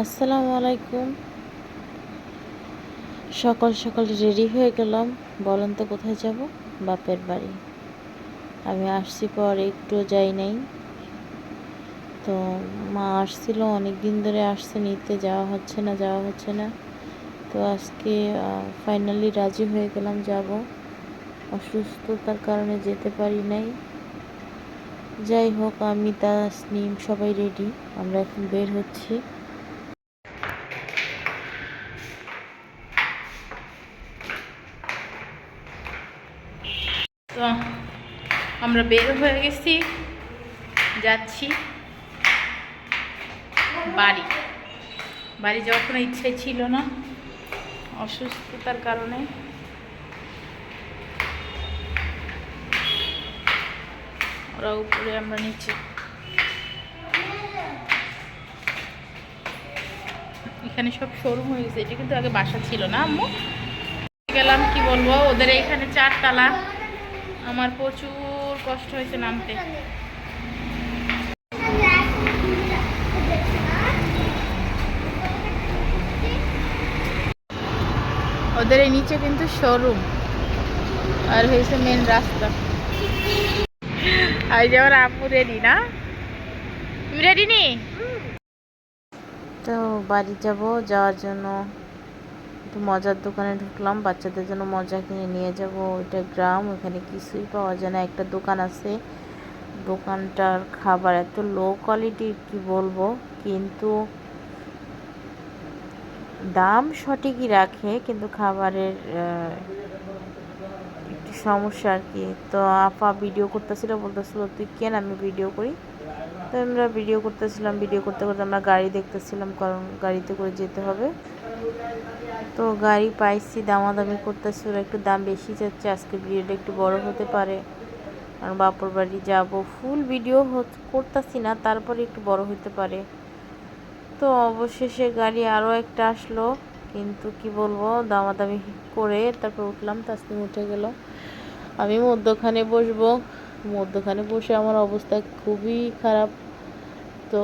আসসালামু আলাইকুম। সকাল সকাল রেডি হয়ে গেলাম। বলেন তো কোথায় যাব? বাপের বাড়ি। আমি আসছি পর একটু যাই নাই। তো মা আসছিল, অনেক দিন ধরে আসছে, নিতে যাওয়া হচ্ছে না। তো আজকে ফাইনালি রাজি হয়ে গেলাম, যাব। অসুস্থতার কারণে যেতে পারি নাই। যাই হোক, আমি তাসনিম সবাই রেডি। আমরা এখন বের হচ্ছি। তো আমরা বের হয়ে গেছি, যাচ্ছি বাড়ি। বাড়ি যাওয়ার কোনো ইচ্ছে ছিল না অসুস্থতার কারণে। ওরা উপরে, আমরা নিচে। এখানে সব শোরুম হয়ে গেছে। এটা কিন্তু আগে বাসা ছিল না আম্মু। গেলাম, কি বলবো, ওদের এইখানে 4 তলা। আমার প্রচুর কষ্ট হয়েছে নামতে। ওদের এই নিচে কিন্তু শোরুম, আর হয়েছে মেন রাস্তা। আই যাওয়ার আম্মু রেডি না? তুমি রেডি নি? তো বাড়ি যাওয়ার জন্য একটু মজার দোকানে ঢুকলাম। বাচ্চাদের জন্য মজা কিনে নিয়ে যাব। ওইটা গ্রাম, ওখানে কিছুই পাওয়া যায় না। একটা দোকান আছে, দোকানটার খাবার এত লো কোয়ালিটির, কি বলবো। কিন্তু দাম সঠিকই রাখে, কিন্তু খাবারের একটু সমস্যা আর কি। তো আপা ভিডিও করতেছিল, বলতেছিল তুই কেন আমি ভিডিও করি। তো আমরা ভিডিও করতে করতে আমরা গাড়ি দেখতেছিলাম, কারণ গাড়িতে করে যেতে হবে। তো গাড়ি পাইছি, দামাদামি করতেছি। ওরা একটু দাম বেশি যাচ্ছে। আজকে ভিডিওটা একটু বড় হতে পারে, কারণ বাপুর বাড়ি যাব। ফুল ভিডিও করতেছি না, তারপরে একটু বড় হতে পারে। তো অবশেষে গাড়ি আরও একটা আসলো, কিন্তু কি বলবো, দামাদামি করে তারপর উঠলাম। তাসনিম উঠে গেল, আমি মধ্যখানে বসবো। মধ্যখানে বসে আমার অবস্থা খুবই খারাপ। তো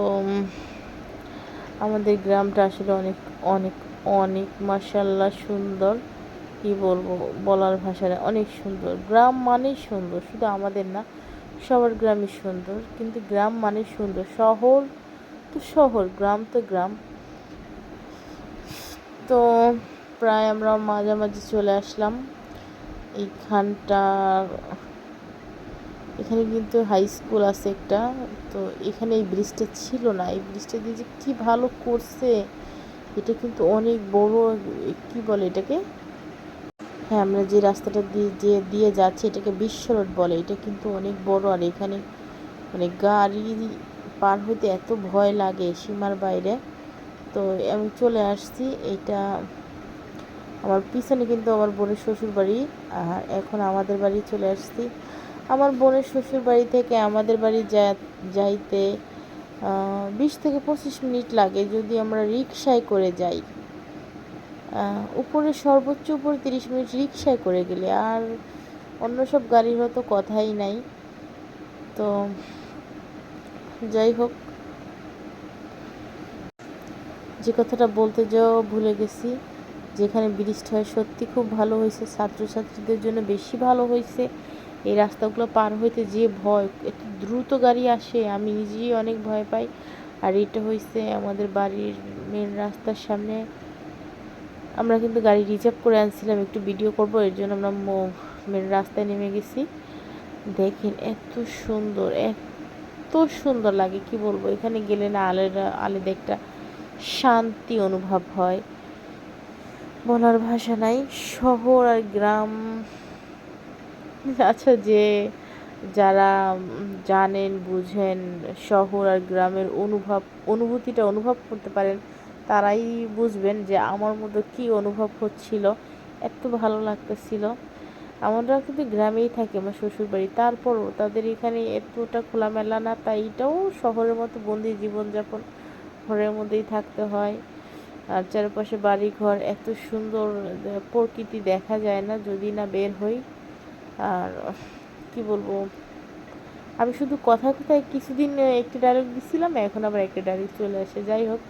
আমাদের গ্রামটা আসলে অনেক অনেক অনেক মাশাআল্লাহ সুন্দর। কি বলবো, বলার ভাষায় অনেক সুন্দর। গ্রাম মানেই সুন্দর, শুধু আমাদের না, সবার গ্রামই সুন্দর। কিন্তু গ্রাম মানে সুন্দর, শহর তো শহর, গ্রাম তো গ্রাম। তো প্রায় আমরা মাঝামাঝি চলে আসলাম। এইখানটা, এখানে কিন্তু হাই স্কুল আছে একটা। তো এখানে এই ব্রিজটা ছিল না, এই ব্রিজটা দিয়ে যে কী ভালো করছে। এটা কিন্তু অনেক বড়, কি বলে এটাকে, হ্যাঁ, আমরা যে রাস্তাটা দিয়ে যাচ্ছি এটাকে বিশ্ব রোড বলে। এটা কিন্তু অনেক বড়, আর এখানে মানে গাড়ি পার হইতে এত ভয় লাগে, সীমার বাইরে। তো আমি চলে আসছি। এটা আমার পিছনে কিন্তু আমার বোনের শ্বশুর বাড়ি, আর এখন আমাদের বাড়ি চলে আসছি। আমার বোনের শ্বশুর বাড়ি থেকে আমাদের বাড়ি যাইতে 20 থেকে 25 মিনিট লাগে, যদি আমরা রিকশায় করে যাই। উপরে সর্বোচ্চ উপরে 30 মিনিট রিকশায় করে গেলে, আর অন্য সব গাড়ির তো কথাই নাই। তো যাই হোক, যে কথাটা বলতে যাও ভুলে গেছি, যেখানে ব্রিজটা হয় সত্যি খুব ভালো হয়েছে, ছাত্রছাত্রীদের জন্য বেশি ভালো হয়েছে। এই রাস্তাগুলো পার হইতে যে ভয়, এত দ্রুত গাড়ি আসে, আমি নিজেই অনেক ভয় পাই। আর এটা হয়েছে আমাদের বাড়ির মেন রাস্তার সামনে। আমরা কিন্তু গাড়ি রিজার্ভ করে আনছিলাম একটু ভিডিও করব, এর জন্য আমরা মেন রাস্তায় নেমে গেছি। দেখেন এত সুন্দর, এত সুন্দর লাগে, কি বলবো। এখানে গেলে না আলাদা একটা শান্তি অনুভব হয়, বলার ভাষা নাই। শহর আর গ্রাম, আচ্ছা, যারা জানেন বুঝেন শহর আর গ্রামের অনুভূতিটা অনুভব করতে পারেন, তারাই বুঝবেন যে আমার মধ্যে কী অনুভব হচ্ছিল। এত ভালো লাগতেছিল। আমরা কিন্তু গ্রামেই থাকি, আমার শ্বশুরবাড়ি, তারপরও তাদের এখানে এতটা খোলামেলা না, তাই এটাও শহরের মতো বন্দি জীবনযাপন, ঘরের মধ্যেই থাকতে হয়। আর চারপাশে বাড়ি ঘর, এত সুন্দর প্রকৃতি দেখা যায় না যদি না বের হই। আর কি বলবো, আমি শুধু কথায় কথায় কিছুদিন একটি ডায়লগ দিছিলাম, এখন আবার একটা ডায়লগ চলে আসে। যাই হোক,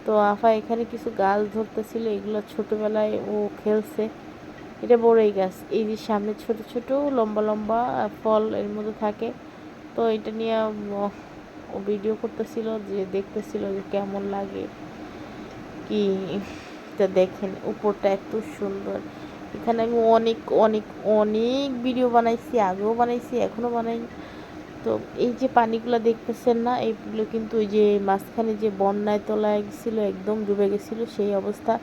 তো আফা এখানে কিছু গাছ ধরতেছিল, এগুলো ছোটবেলায় ও খেলছে। এটা বড়ই গাছ, এই যে সামনে ছোট ছোট লম্বা লম্বা ফল এর মধ্যে থাকে। তো এটা নিয়ে ও ভিডিও করতেছিল, যে দেখতেছিল যে কেমন লাগে কি। তা দেখেন উপরটা এত সুন্দর। এখানে আমি অনেক অনেক অনেক ভিডিও বানাইছি, আগেও বানাইছি, এখনও বানাই। তো এই যে পানিগুলো দেখতেছেন না, এইগুলো কিন্তু ওই যে মাঝখানে যে বন্যায় তলায় গেছিলো, একদম ডুবে গেছিলো সেই অবস্থা।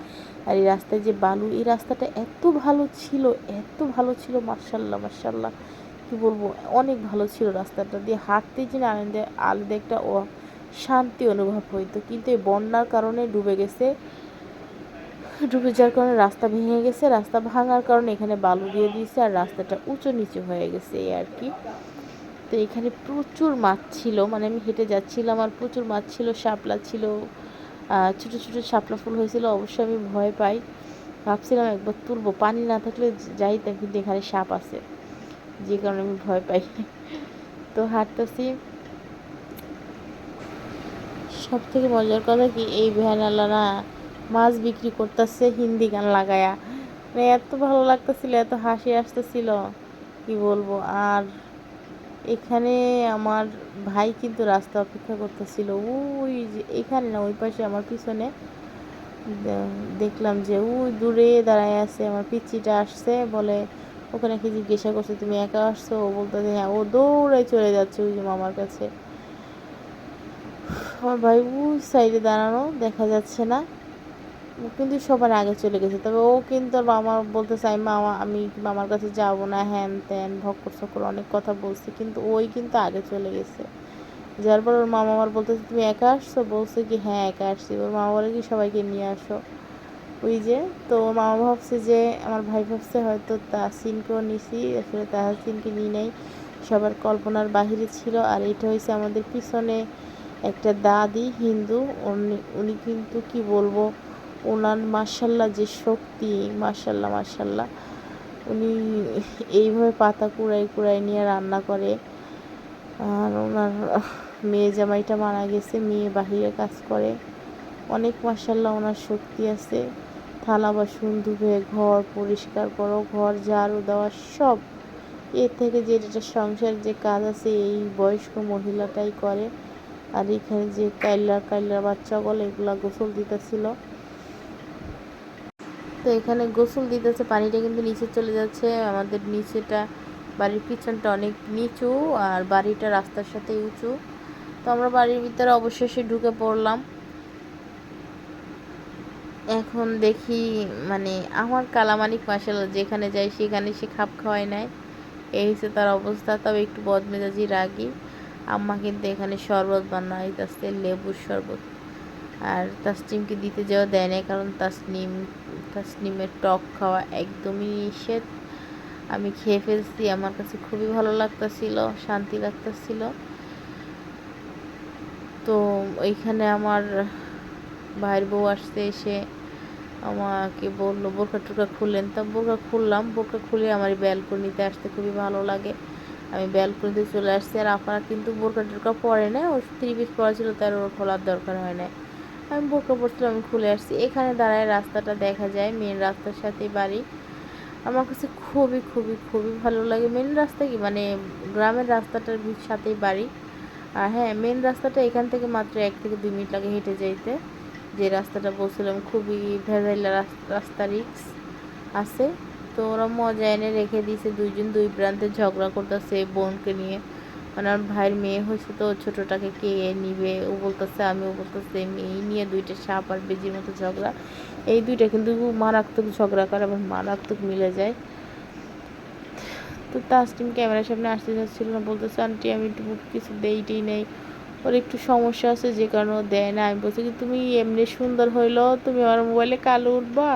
আর এই রাস্তায় যে বালু, এই রাস্তাটা এত ভালো ছিল, এত ভালো ছিল, মার্শাল্লাহ মার্শাল্লাহ, কি বলবো, অনেক ভালো ছিল। রাস্তাটা দিয়ে হাঁটতে যে আলাদা আলাদা একটা শান্তি অনুভব হইতো। কিন্তু এই বন্যার কারণে ডুবে গেছে, ডুবে যাওয়ার কারণে রাস্তা ভেঙে গেছে, রাস্তা ভাঙার কারণে এখানে বালু দিয়ে দিয়েছে, আর রাস্তাটা উঁচু নিচু হয়ে গেছে এই আর কি। তো এখানে প্রচুর মাছ ছিল, মানে আমি হেঁটে যাচ্ছিলাম আর প্রচুর মাছ ছিল, শাপলা ছিল, ছোট ছোট শাপলা ফুল হয়েছিল। অবশ্যই আমি ভয় পাই, ভাবছিলাম একবার তুলবো, পানি না থাকলে যাইতাম, কিন্তু এখানে সাপ আছে, যে কারণে আমি ভয় পাই। তো হাঁটতেছি। সব থেকে মজার কথা কি, এই ভ্যানওয়ালা না মাছ বিক্রি করতেছে হিন্দি গান লাগায়া, মানে এত ভালো লাগতেছিল, এত হাসি আসতেছিল, কি বলবো। আর এখানে আমার ভাই কিন্তু রাস্তা অপেক্ষা করতেছিল, ওই যে এখানে না, ওই পাশে আমার পিছনে দেখলাম যে ওই দূরে দাঁড়ায় আছে। আমার পিচ্চিটা আসছে, বলে ওখানে কি জিজ্ঞাসা করছে তুমি একা আসছো, ও বলতেছে হ্যাঁ, ও দৌড়ে চলে যাচ্ছে ওই যে মামার কাছে। আমার ভাই ওই সাইডে দাঁড়ানো, দেখা যাচ্ছে না, ও কিন্তু সবার আগে চলে গেছে। তবে ও কিন্তু আর মামা বলতেছে আমি মামার কাছে যাব না, হ্যান ত্যান ভক্কর চক্কর অনেক কথা বলছে, কিন্তু ওই কিন্তু আগে চলে গেছে। যার পর ওর মামা আমার বলতেছে তুমি একা আসছো, বলছে কি হ্যাঁ একা আসছি। ওর মামা বলে কি সবাইকে নিয়ে আসো, ওই যে। তো ওর মামা ভাবছে যে, আমার ভাই ভাবছে হয়তো তাহসিনকেও নিছি, আসলে তাহসিনকে নিয়ে নেই, সবার কল্পনার বাহিরে ছিল। আর এটা হয়েছে আমাদের পিছনে একটা দাদি হিন্দু, উনি কিন্তু কি বলবো, ওনার মার্শাল্লাহ যে শক্তি, মার্শাল্লাহ মার্শাল্লাহ, উনি এইভাবে পাতা কুড়াই কুড়াই নিয়ে রান্না করে। আর ওনার মেয়ে জামাইটা মারা গেছে, মেয়ে বাহিরে কাজ করে, অনেক মার্শাল্লাহ ওনার শক্তি আছে। থালা বাসন ধুবে, ঘর পরিষ্কার করো, ঘর ঝাড়ু দেওয়া, সব এর থেকে যেটা সংসার যে কাজ আছে এই বয়স্ক মহিলাটাই করে। আর এখানে যে কাইল্লার বাচ্চা বলে, এগুলা গোসল দিতেছিল। তো এখানে গোসল দিতেছে, পানিটা কিন্তু নিচে চলে যাচ্ছে। আমাদের নিচেটা, বাড়ির পিছনটা অনেক নিচু, আর বাড়িটা রাস্তার সাথে উঁচু। তো আমরা বাড়ির ভিতরে অবশেষে ঢুকে পড়লাম। এখন দেখি, মানে আমার কালামানিক মাসাল্লাহ যেখানে যাই সেখানে সে খাপ খাওয়াই নেয়, এই হচ্ছে তার অবস্থা। তবে একটু বদমেজাজি রাগি। আম্মা কিন্তু এখানে শরবত বানাইতেছে, লেবুর শরবত। আর তাসনিমকে দিতে যাওয়া দেয় না, কারণ তাসনিমের টক খাওয়া একদমই নিষেধ। আমি খেয়ে ফেলছি, আমার কাছে খুবই ভালো লাগতেছিল, শান্তি লাগতেছিল। তো এইখানে আমার ভাইয়ের বউ আসছে, এসে আমাকে বললো বোরখা টোরখা খুললেন। তা বোরখা খুললাম, বোরখা খুলে আমার ব্যালকনিতে আসতে খুবই ভালো লাগে, আমি ব্যালকনিতে চলে আসছি। আর আপনারা কিন্তু বোরখা টোরখা পরে না, ও 3 পিস পরা ছিল, তার ওর খোলার দরকার হয় না। আমি বোরখা পরছিলাম, আমি খুলে আসছি। এখানে দাঁড়ায় রাস্তাটা দেখা যায়, মেন রাস্তার সাথেই বাড়ি। আমার কাছে খুবই খুবই খুবই ভালো লাগে। মেন রাস্তা কি, মানে গ্রামের রাস্তাটার সাথেই বাড়ি। আর হ্যাঁ, মেন রাস্তাটা এখান থেকে মাত্র 1 থেকে 2 মিনিট লাগে হেঁটে যাইতে। যে রাস্তাটা বলছিলাম খুবই ভেজাইলা রাস্তা, রিক্স আছে। তো ওরা মজা এনে রেখে দিয়েছে, দুইজন দুই প্রান্তে ঝগড়া করতেছে বোনকে নিয়ে। মানে আমার ভাইয়ের মেয়ে হয়েছে, তো ছোটোটাকে কে নিবে, ও বলতেছে আমি, ও বলতেছে এই নিয়ে দুইটা সাপ আর বেজির মতো ঝগড়া। এই দুইটা কিন্তু মারাত্মক ঝগড়া করে, আবার মারাত্মক মিলে যায়। তো তাসনিম ক্যামেরার সামনে আসতে চাচ্ছিল না, বলতেছে আন্টি আমি একটু কিছু দেইটেই নেই, ওর একটু সমস্যা আছে যে কারণে ও দেয় না। আমি বলছি কি তুমি এমনি সুন্দর হইলেও তুমি আমার মোবাইলে কালো উঠবা,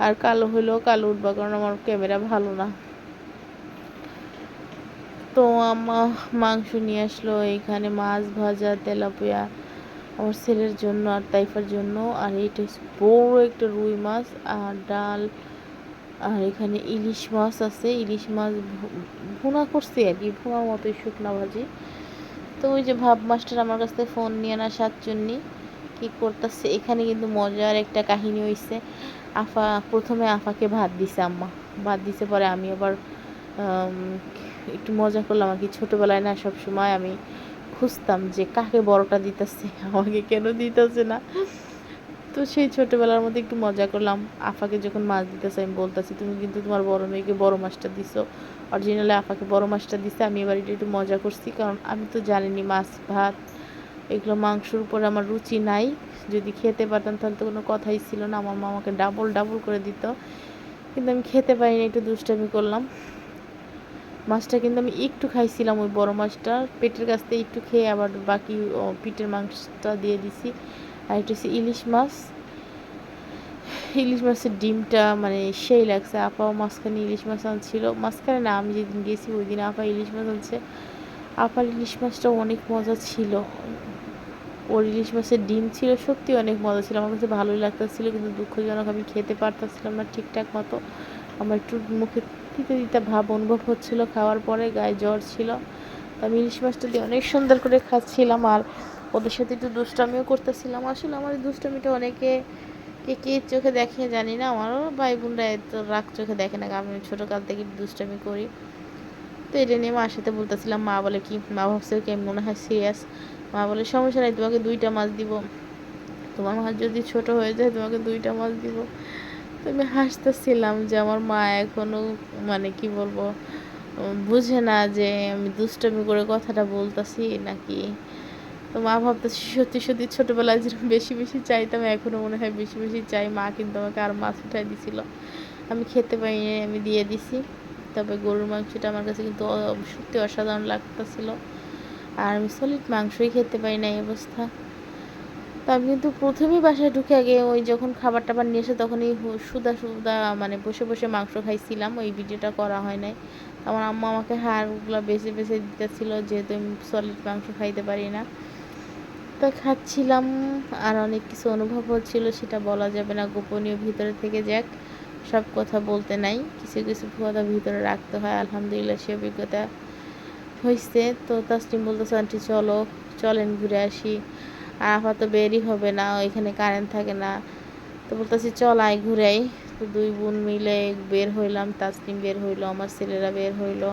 আর কালো হইলেও কালো উঠবা, কারণ আমার ক্যামেরা ভালো না। তো মাংস নিয়ে আসলো, এইখানে মাছ ভাজা, তেলাপিয়া আমার ছেলের জন্য আর তাইফার জন্য। আর এইটা বড় একটা রুই মাছ আর ডাল। আর এখানে ইলিশ মাছ আছে, ইলিশ মাছ ভুনা করছি আর কি, ভুনার মতোই শুকনা ভাজি। তো ওই যে ভাব মাস্টার আমার কাছ থেকে ফোন নিয়ে না, 7 চুন্নি কি করতেছে। এখানে কিন্তু মজার একটা কাহিনী হয়েছে। প্রথমে আফাকে ভাত দিছে আম্মা, ভাত দিছে, পরে আমি আবার একটু মজা করলাম আর কি। ছোটোবেলায় না সবসময় আমি খুঁজতাম যে কাকে বড়টা দিতেছে, আমাকে কেন দিতেছে না। তো সেই ছোটোবেলার মধ্যে একটু মজা করলাম। আফাকে যখন মাছ দিতেছে আমি বলতেছি তুমি কিন্তু তোমার বড় মেয়েকে বড় মাছটা দিছো। অরিজিনালি আফাকে বড় মাছটা দিছে। আমি এবার এটা একটু মজা করছি, কারণ আমি তো জানিনি মাছ ভাত এগুলো মাংসর উপরে আমার রুচি নাই। যদি খেতে পারতাম তাহলে তো কোনো কথাই ছিল না, আমার মা আমাকে ডাবল ডাবল করে দিত। কিন্তু আমি খেতে পারিনি, একটু দুষ্টামি করলাম। মাছটা কিন্তু আমি একটু খাইছিলাম, ওই বড় মাছটা পেটের কাছ থেকে একটু খেয়ে আবার বাকি পিঠের মাংসটা দিয়ে দিছি। আর এটা হচ্ছে ইলিশ মাছ। ইলিশ মাছের ডিমটা মানে সেই লাগছে। আপাও মাঝখানে ইলিশ মাছ আনছিল, মাঝখানে না, আমি যেদিন গেছি ওই দিন আপা ইলিশ মাছ আনছে। আপার ইলিশ মাছটা অনেক মজা ছিল। ওর ইলিশ মাছের ডিম ছিল, সত্যি অনেক মজা ছিল, আমার কাছে ভালোই লাগতেছিল। কিন্তু দুঃখজনক আমি খেতে পারতেছিলাম না ঠিকঠাক মতো। আমার একটু মুখে তিতে তিতে ভাব অনুভব হচ্ছিল খাওয়ার পরে, গায়ে জ্বর ছিল। আমি ইলিশ মাছটা দিয়ে অনেক সুন্দর করে খাচ্ছিলাম আর ওদের সাথে একটু দুষ্টামিও করতেছিলাম। আসলে আমার এই দুষ্টামিটা অনেকে কে চোখে দেখে জানি না, আমারও ভাই বোনরা এত রাগ চোখে দেখে না, আমি ছোটোকাল থেকে দুষ্টামি করি। তো এটা নিয়ে মার সাথে বলতেছিলাম। মা বলে কি, মা ভাবছে কি মনে হয় সিরিয়াস। মা বলে সমস্যা নেই, তোমাকে 2টা মাছ দিব, তোমার মাছ যদি ছোট হয়ে যায় তোমাকে 2টা মাছ দিব। তো আমি হাসতেছিলাম যে আমার মা এখনো মানে কি বলবো বুঝে না যে আমি দুষ্টামি করে কথাটা বলতেছি নাকি। তো মা ভাবতেছি সত্যি সত্যি ছোটোবেলায় যেরকম বেশি বেশি চাইতাম এখনও মনে হয় বেশি বেশি চাই। মা কিন্তু আমাকে আর মাছ উঠাই দিছিল, আমি খেতে পাইনি, আমি দিয়ে দিছি। তবে গরুর মাংসটা আমার কাছে কিন্তু সত্যি অসাধারণ লাগতেছিল। আর আমি সলিড মাংসই খেতে পারি না এই অবস্থা। তো আমি কিন্তু প্রথমেই বাসায় ঢুকে আগে ওই যখন খাবার টাবার নিয়ে এসে তখনই সুদা সুদা মানে বসে বসে মাংস খাইছিলাম, ওই ভিডিওটা করা হয় নাই। আমার আম্মা আমাকে হাড়গুলো বেছে বেছে দিতেছিল, যেহেতু আমি সলিড মাংস খাইতে পারি না। তো খাচ্ছিলাম আর অনেক কিছু অনুভব হচ্ছিল, সেটা বলা যাবে না, গোপনীয় ভিতরে থেকে যাক, সব কথা বলতে নাই, কিছু কিছু কথা ভিতরে রাখতে হয়। আলহামদুলিল্লাহ সে অভিজ্ঞতা হয়েছে। তো তাসনিম বলতেছে আন্টি চলো, চলেন ঘুরে আসি। আর আপাতত বেরই হবে না, ওইখানে কারেন্ট থাকে না। তো বলতেছি চল আয় ঘুরে আই। তো 2 বোন মিলে বের হইলাম, তাসনিম বের হইলো, আমার ছেলেরা বের হইলো,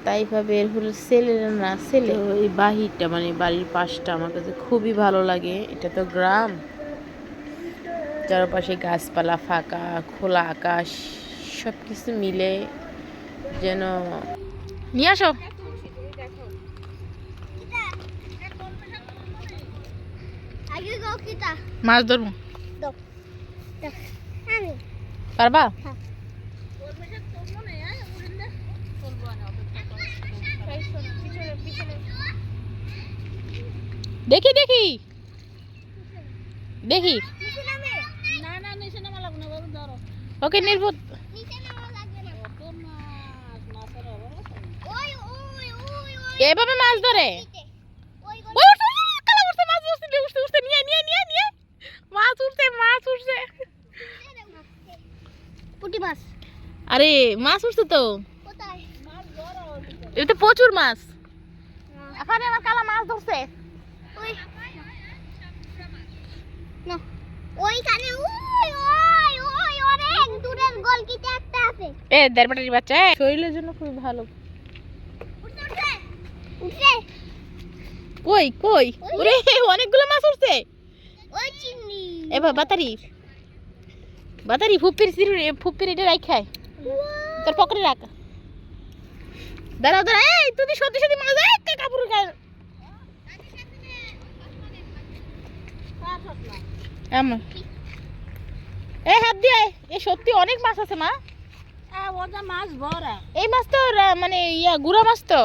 তাইফা বের হলো, ছেলেরা না ছেলে। তো এই বাহিরটা মানে বাড়ির পাশটা আমার কাছে খুবই ভালো লাগে। এটা তো গ্রাম, চারপাশে গাছপালা, ফাঁকা খোলা আকাশ, সব কিছু মিলে যেন। নিয়ে আসো মাছ ধরবো, পারবা? দেখি দেখি দেখি, ওকে নির্বোধ। এভাবে মাছ ধরে আরে মাছ উঠছে তো, এটা প্রচুর মাছ। এখানে আমার কালা মাছ ধরছে। এ দেড়বাটারি বাচ্চা শরীরের জন্য খুবই ভালো। কই কই ওরে অনেকগুলো মাছ উঠছে। এবার বাতারি বাতারি ফুপির এটা রাখায় তোর পকেটে রাখ। দাঁড়াও দাঁড়া, এই তুমি সত্যি সত্যি মাছ কাপড় গায়ে আমার এই হাত দিয়ে। এ সত্যি অনেক মাছ আছে মা, মাছ ভরা। এই মাছ তো মানে গুড়া মাছ, তো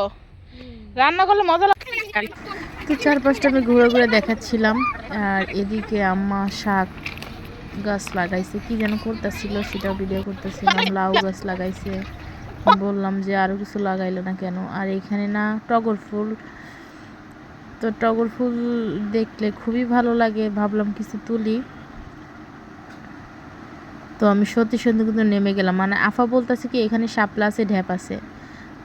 রান্না করলে মজা লাগে। তো চারপাশটা আমি ঘুরে ঘুরে দেখাচ্ছিলাম। আর এদিকে আম্মা শাক গাছ লাগাইছে, কি যেন করতেছিল সেটাও ভিডিও করতেছিলাম। লাউ গাছ লাগাইছে, বললাম যে আরও কিছু লাগাইলো না কেন। আর এখানে না টগর ফুল, তো টগর ফুল দেখলে খুবই ভালো লাগে, ভাবলাম কিছু তুলি। তো আমি সত্যি সত্যি কিন্তু নেমে গেলাম। মানে আফা বলতেছে কি এখানে শাপলা আছে, ঢ্যাপ আছে,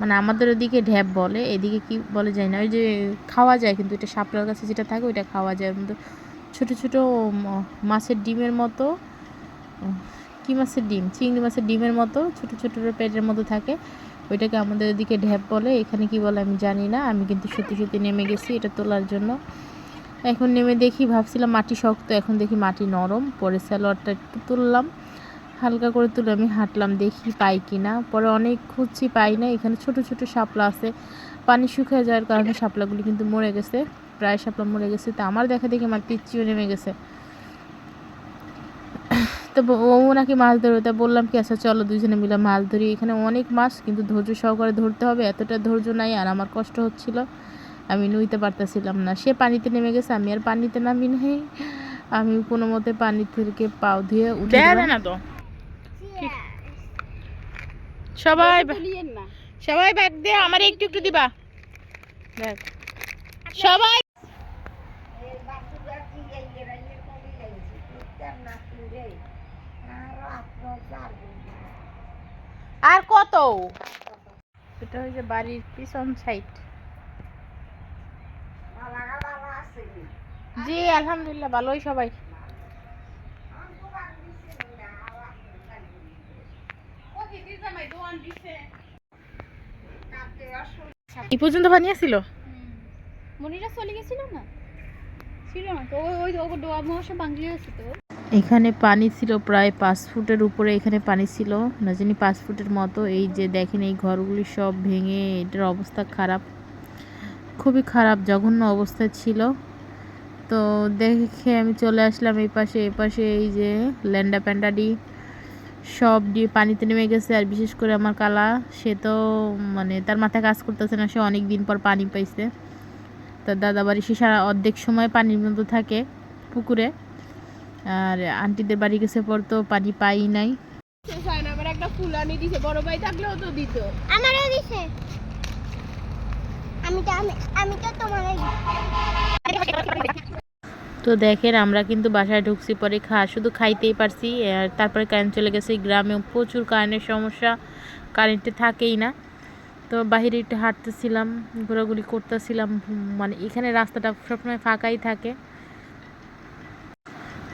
মানে আমাদের ওদিকে ঢ্যাপ বলে, এদিকে কি বলে যায় না, ওই যে খাওয়া যায়, কিন্তু এটা শাপলার কাছে যেটা থাকে ওইটা খাওয়া যায়, কিন্তু ছোট ছোট মাছের ডিমের মতো, কি মাছের ডিম, চিংড়ি মাছের ডিমের মতো ছোট ছোট পেটের মতো থাকে। ওইটাকে আমাদের এদিকে ঢ্যাপ বলে, এখানে কি বলে আমি জানি না। আমি কিন্তু সত্যি সত্যি নেমে গেছি এটা তোলার জন্য। এখন নেমে দেখি, ভাবছিলাম মাটি শক্ত, এখন দেখি মাটি নরম। পরে স্যালোয়ারটা একটু তুললাম, হালকা করে তুলে আমি হাঁটলাম, দেখি পাই কি না। পরে অনেক খুঁজছি, পাই না। এখানে ছোট ছোট শাপলা আছে, পানি শুকিয়ে যাওয়ার কারণে শাপলাগুলি কিন্তু মরে গেছে, প্রায় শাপলা মরে গেছে। তো আমার দেখা দেখি আমার পিচ্চিও নেমে গেছে। তো ও নাকি মাছ ধরবে, তা বললাম কি আচ্ছা চলো দুজনে মিলে মাছ ধরি। এখানে অনেক মাছ, কিন্তু ধৈর্য সহকারে ধরতে হবে, এতটা ধৈর্য নাই। আর আমার কষ্ট হচ্ছিল, আমি নুইতে পারতেছিলাম না। সে পানিতে নেমে গেছে, আমি আর পানিতে নামি নাই। আমি কোনো মতে পানি থেকে পাও ধুয়ে উঠে না। তো সবাই সবাই ব্যাগ দিয়ে আমার একটু একটু দিবা, দেখ সবাই। আর কত, এটা হচ্ছে বাড়ির পিছন সাইড। জি আলহামদুলিল্লাহ ভালোই সবাই। এই পর্যন্ত পানি আসছিল, মনিরা চলে গেছিল না, ছিল না তো, ওই ওই ডোয়া মহাশয় বাংলি আছে তো। এখানে পানি ছিল প্রায় 5 ফুটের উপরে, এখানে পানি ছিল না জানি 5 ফুটের মতো। এই যে দেখেন এই ঘরগুলি সব ভেঙে, এটার অবস্থা খারাপ, খুবই খারাপ, জঘন্য অবস্থায় ছিল। তো দেখে আমি চলে আসলাম এই পাশে। এই পাশে এই যে ল্যান্ডা প্যান্ডাডি সব দিয়ে পানিতে নেমে গেছে। আর বিশেষ করে আমার কালা, সে তো মানে তার মাথায় কাজ করতেছে না, সে অনেক দিন পর পানি পাইছে। তার দাদা বাড়ি সে সারা অর্ধেক সময় পানির মধ্যে থাকে পুকুরে, আর আন্টিদের বাড়ি গেছে পর তো পানি পাই নাই। আমার একটা ফুলানি দিছে, বড় ভাই থাকলেও তো দিত, আমারও দিছে। আমি তো তোমারই। তো দেখেন আমরা কিন্তু বাসায় ঢুকছি, পরে শুধু খাইতেই পারছি। আর তারপরে কারেন্ট চলে গেছে। গ্রামেও প্রচুর কারেন্টের সমস্যা, কারেন্টে থাকেই না। তো বাইরে একটু হাঁটতেছিলাম, ঘোরাঘুরি করতেছিলাম, মানে এখানে রাস্তাটা সবসময় ফাঁকাই থাকে।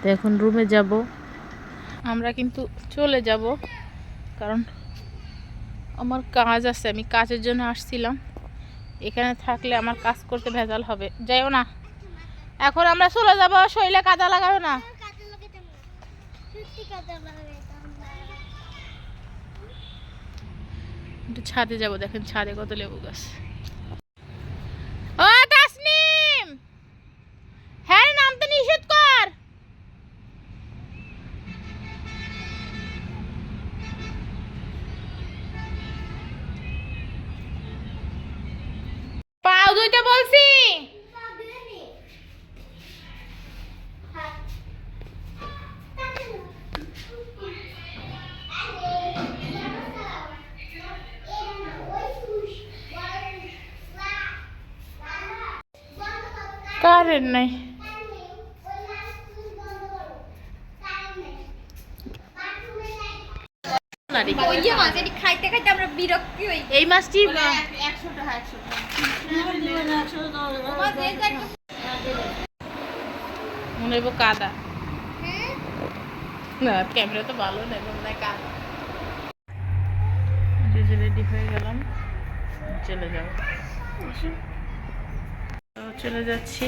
তো এখন রুমে যাব, আমরা কিন্তু চলে যাব, কারণ আমার কাজ আছে, আমি কাজের জন্য আসছিলাম। এখানে থাকলে আমার কাজ করতে ভেজাল হবে, যাইও না। এখন আমরা চলে যাব, শরীরে কাদা লাগাবে না। একটু ছাদে যাব, দেখেন ছাদে কত লেবু গাছ। ও তাসনিম, হ্যাঁ নামতে নিষেধ কর। পাও ধুইতে বলছি। কারেন্ট নাই, খাইতে খাইতে আমরা বিরক্তি হই। এই মাছটি 100 টাকা, 100 টাকা। মনে হইব কাদা, না ক্যামেরা তো ভালো নেই, মনে হয় কাদা। রেডি হয়ে গেলাম, চলে যাব। চলে যাচ্ছি।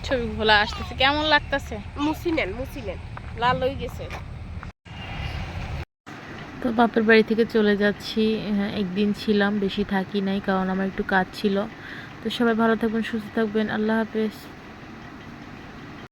ছবি ভোলা আসতেছে, কেমন লাগতেছে? মুসিনেন লাল হয়ে গেছে। তো বাপের বাড়ি থেকে চলে যাচ্ছি। একদিন ছিলাম, বেশি থাকি নাই, কারণ আমার একটু কাজ ছিল। তো সবাই ভালো থাকবেন, সুস্থ থাকবেন, আল্লাহ হাফেজ।